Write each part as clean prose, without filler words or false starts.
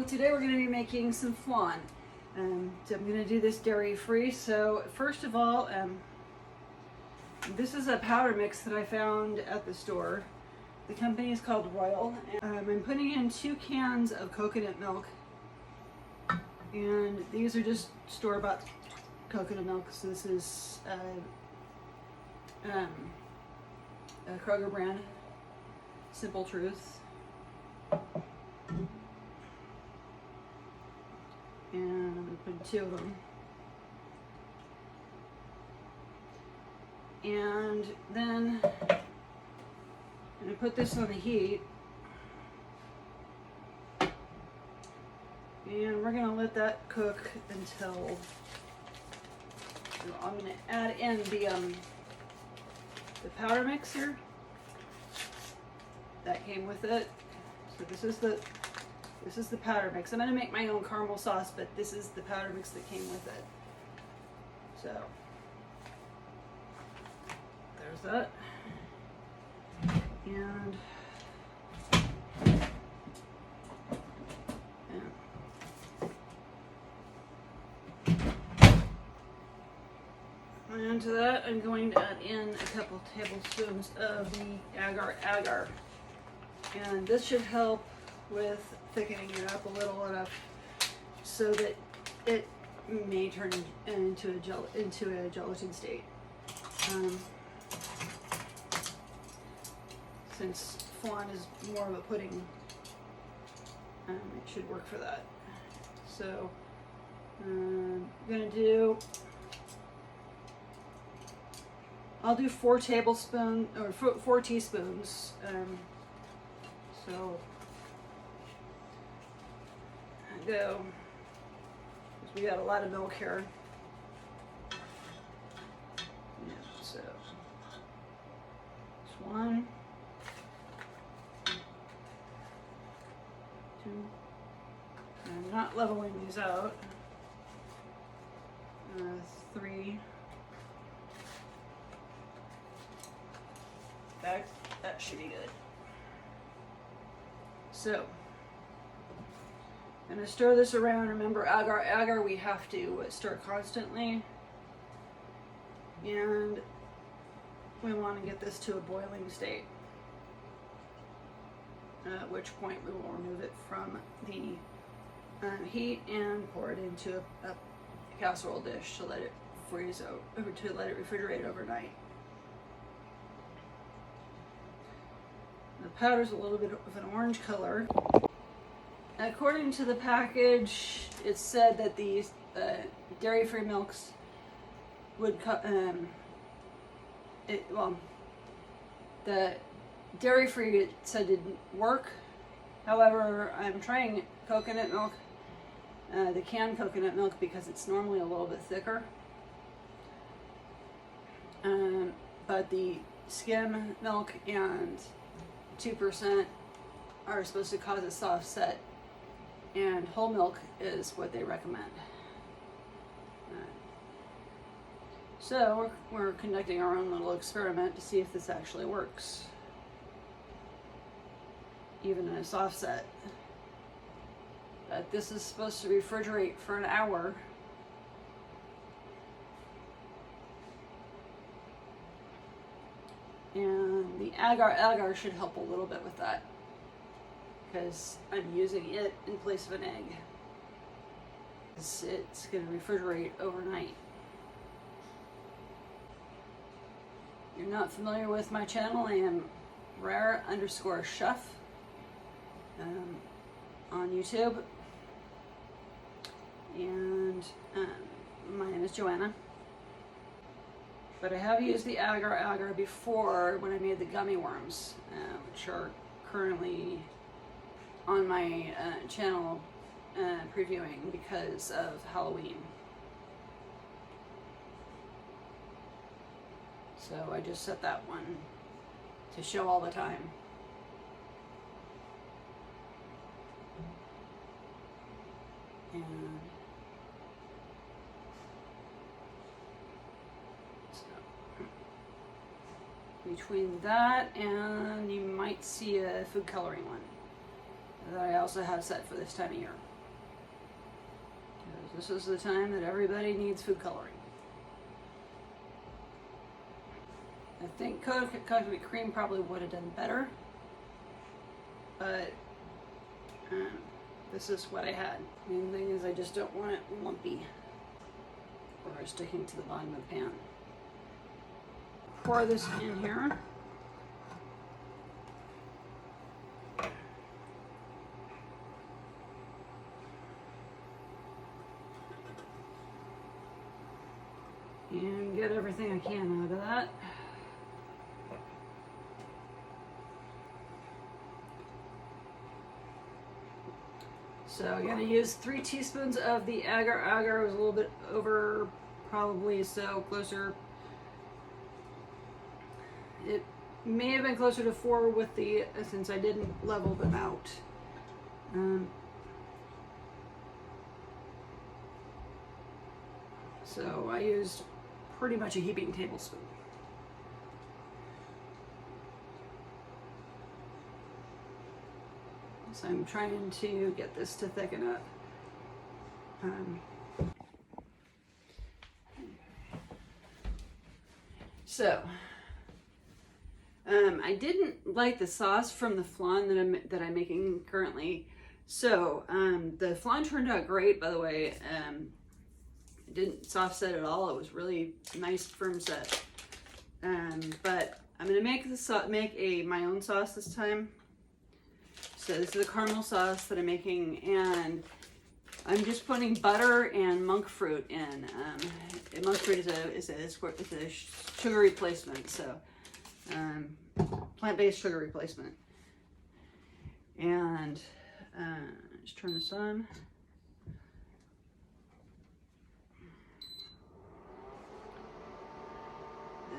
So today we're going to be making some flan. So I'm going to do this dairy free. So first of all, this is a powder mix that I found at the store. The company is called Royal. I'm putting in 2 cans of coconut milk, and these are just store-bought coconut milk. So this is a Kroger brand, Simple Truth. And I'm going to put 2 of them. And then I'm going to put this on the heat. And we're going to let that cook until I'm going to add in the powder mix here that came with it. So this is the powder mix. I'm going to make my own caramel sauce, but this is the powder mix that came with it. So there's that. And to that, I'm going to add in a couple tablespoons of the Agar Agar. And this should help with thickening it up a little enough so that it may turn into a gelatin state. Since flan is more of a pudding, it should work for that. So I'm gonna do. I'll do 4 tablespoons or 4 teaspoons. So I go, because we got a lot of milk here. Yeah, so it's 1, 2. I'm not leveling these out. 3. That should be good. So I'm going to stir this around. Remember, agar agar, we have to stir constantly, and we want to get this to a boiling state, at which point we will remove it from the heat and pour it into a casserole dish to let it freeze over, to let it refrigerate overnight. The powder's a little bit of an orange color. According to the package, it said that these dairy-free milks would the dairy-free it said didn't work. However, I'm trying coconut milk, the canned coconut milk, because it's normally a little bit thicker. But the skim milk and 2% are supposed to cause a soft set, and whole milk is what they recommend. So we're conducting our own little experiment to see if this actually works, even in a soft set. But this is supposed to refrigerate for an hour. And the Agar Agar should help a little bit with that, because I'm using it in place of an egg. It's going to refrigerate overnight. If you're not familiar with my channel, I am rare_chef on YouTube. And my name is Joanna. But I have used the Agar Agar before when I made the gummy worms, which are currently on my channel previewing because of Halloween. So I just set that one to show all the time. And between that and you might see a food coloring one that I also have set for this time of year. This is the time that everybody needs food coloring. I think coconut cream probably would have done better, but this is what I had. Main thing is I just don't want it lumpy or sticking to the bottom of the pan. Pour this in here. And get everything I can out of that. So I'm gonna use 3 teaspoons of the Agar Agar. It was a little bit over, probably, so closer. It may have been closer to 4 with the, since I didn't level them out. So I used pretty much a heaping tablespoon. So I'm trying to get this to thicken up. I didn't like the sauce from the flan that I'm making currently. So the flan turned out great, by the way. It didn't soft set at all. It was really nice firm set. But I'm gonna make my own sauce this time. So this is a caramel sauce that I'm making, and I'm just putting butter and monk fruit in. Monk fruit is a sugar replacement, so plant-based sugar replacement. And just turn this on.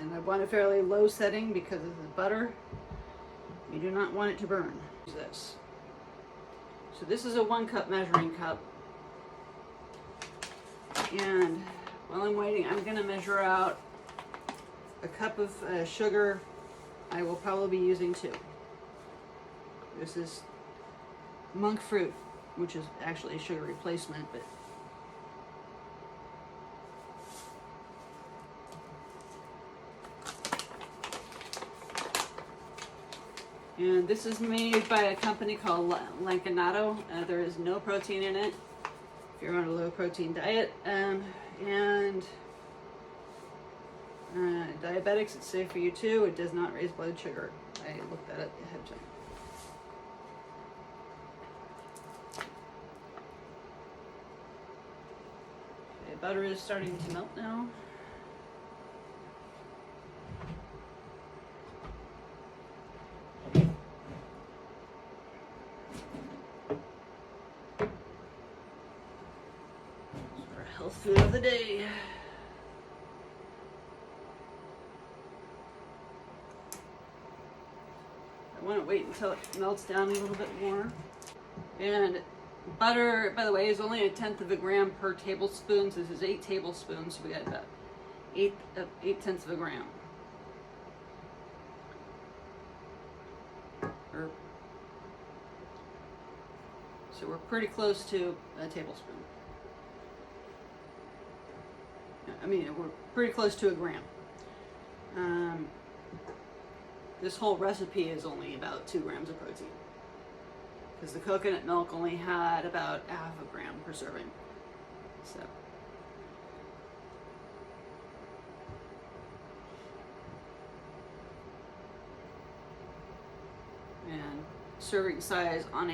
And I want a fairly low setting because of the butter. You do not want it to burn. This. So this is a 1 cup measuring cup. And while I'm waiting, I'm going to measure out a cup of sugar. I will probably be using 2. This is monk fruit, which is actually a sugar replacement, but and this is made by a company called Lancanato. There is no protein in it if you're on a low protein diet. Diabetics, it's safe for you too. It does not raise blood sugar. I looked at it ahead of time. Okay, butter is starting to melt now. Health food of the day. I want to wait until it melts down a little bit more. And butter, by the way, is only 1/10 of a gram per tablespoon. So this is 8 tablespoons. So we got about 8/10 of a gram. So we're pretty close to a tablespoon. I mean, we're pretty close to a gram. This whole recipe is only about 2 grams of protein, because the coconut milk only had about 1/2 gram per serving. So, and serving size on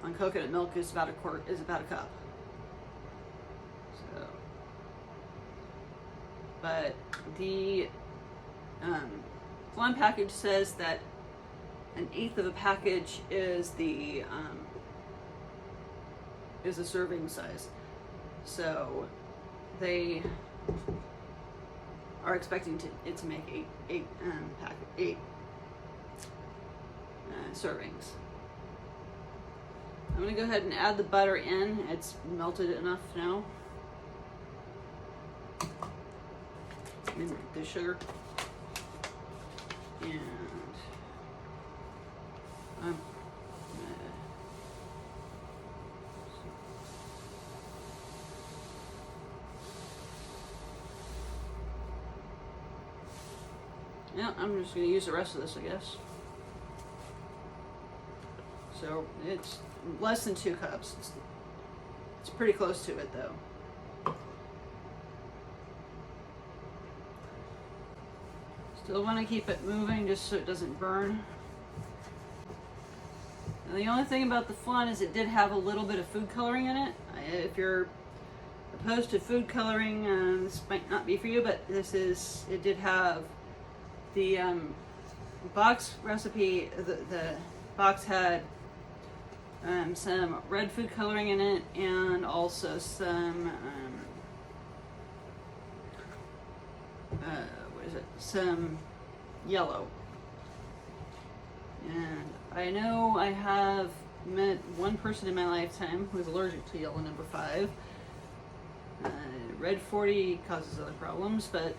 on coconut milk is about a cup. So, but the flan package says that 1/8 of a package is a serving size. So they are expecting it to make eight servings. I'm gonna go ahead and add the butter in. It's melted enough now. And the sugar. And Yeah, I'm just going to use the rest of this, I guess. So it's less than 2 cups. It's pretty close to it though. Still want to keep it moving just so it doesn't burn. And the only thing about the flan is it did have a little bit of food coloring in it. If you're opposed to food coloring, this might not be for you, but it did have the box recipe. The box had some red food coloring in it, and also some some yellow. And I know I have met one person in my lifetime who is allergic to yellow number 5. Red 40 causes other problems, but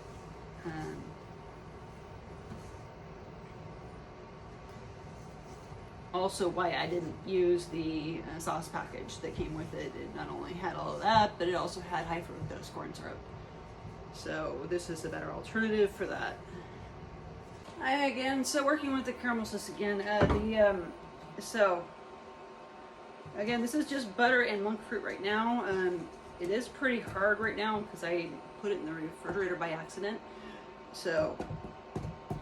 also why I didn't use the sauce package that came with it. It not only had all of that, but it also had high fructose corn syrup. So this is a better alternative for that. So working with the caramel sauce again, so again, this is just butter and monk fruit right now. It is pretty hard right now because I put it in the refrigerator by accident. So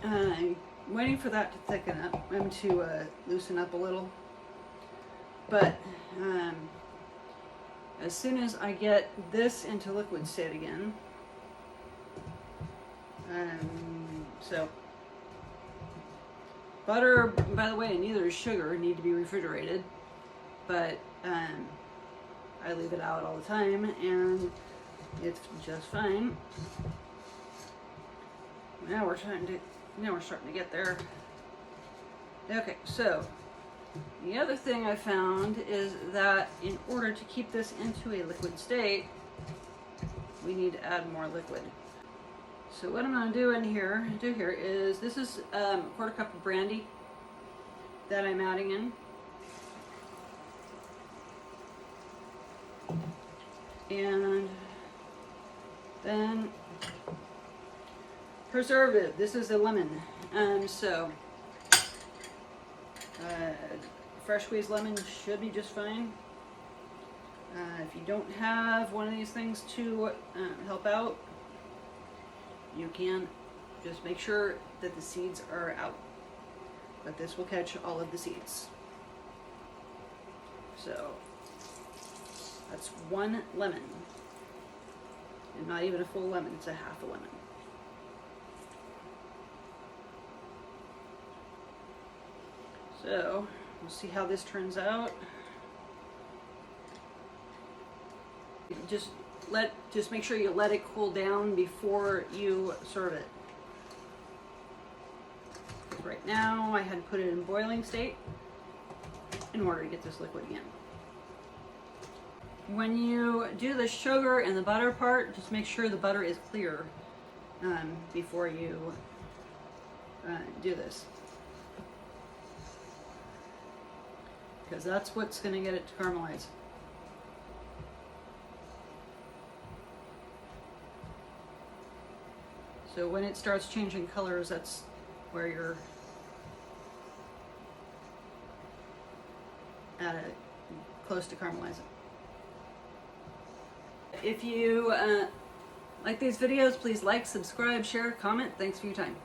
I'm waiting for that to thicken up, to loosen up a little. But as soon as I get this into liquid state again, so butter, by the way, neither is sugar, need to be refrigerated, but I leave it out all the time and it's just fine. Now we're starting to get there. Okay, so the other thing I found is that in order to keep this into a liquid state, we need to add more liquid. So what I'm going to do here is, this is a 1/4 cup of brandy that I'm adding in. And then preservative. This is a lemon. So fresh squeezed lemon should be just fine. If you don't have one of these things to help out, you can just make sure that the seeds are out. But this will catch all of the seeds. So that's 1 lemon. And not even a full lemon, it's a half a lemon. So we'll see how this turns out. Just make sure you let it cool down before you serve it. Right now I had to put it in boiling state in order to get this liquid again. When you do the sugar and the butter part, just make sure the butter is clear before you do this, because that's what's going to get it to caramelize. So when it starts changing colors, that's where you're at it, close to caramelizing. If you like these videos, please like, subscribe, share, comment. Thanks for your time.